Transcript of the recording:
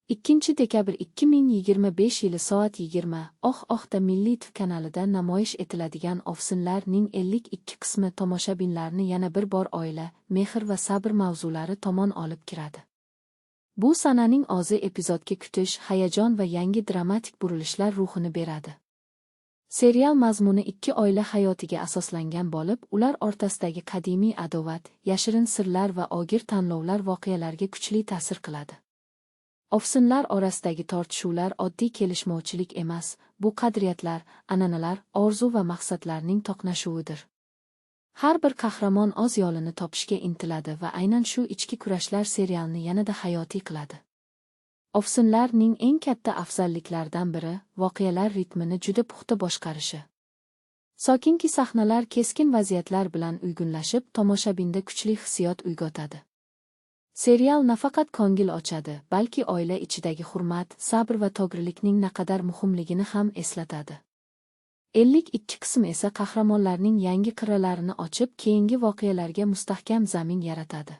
2 dekabr 2025 yili soat 20. Oh-ohda Milliy TV kanalida namoyish etiladigan Ovsinlarning 52 qismi tomoshabinlarni yana bir bor oila, mehr va sabr mavzulari tomon olib kiradi. Bu sananing ozi epizodga kutish, hayajon va yangi dramatik burilishlar ruhini beradi. Serial mazmuni ikki oila hayotiga asoslangan bo'lib, ular o'rtasidagi qadimiy adovat, yashirin sirlar va og'ir tanlovlar voqealarga kuchli ta'sir qiladi. Ovsinlar orasidagi tortishuvlar oddiy kelishmovchilik emas, bu qadriyatlar, an'analar, orzu va maqsadlarning to'qnashuvidir. Har bir qahramon o'z yo'lini topishga intiladi va aynan shu ichki kurashlar serialni yanada hayotiy qiladi. Ovsinlarning eng katta afzalliklaridan biri voqealar ritmini juda puxta boshqarishi. Sokinki sahnalar keskin vaziyatlar bilan uyg'unlashib, tomoshabinda kuchli hissiyot uyg'otadi. Serial nafaqat ko'ngil ochadi, balki oila ichidagi hurmat, sabr va to'g'rilikning naqadar muhimligini ham eslatadi. 52 qism esa qahramonlarning yangi qirralarini ochib, keyingi voqealarga mustahkam zamin yaratadi.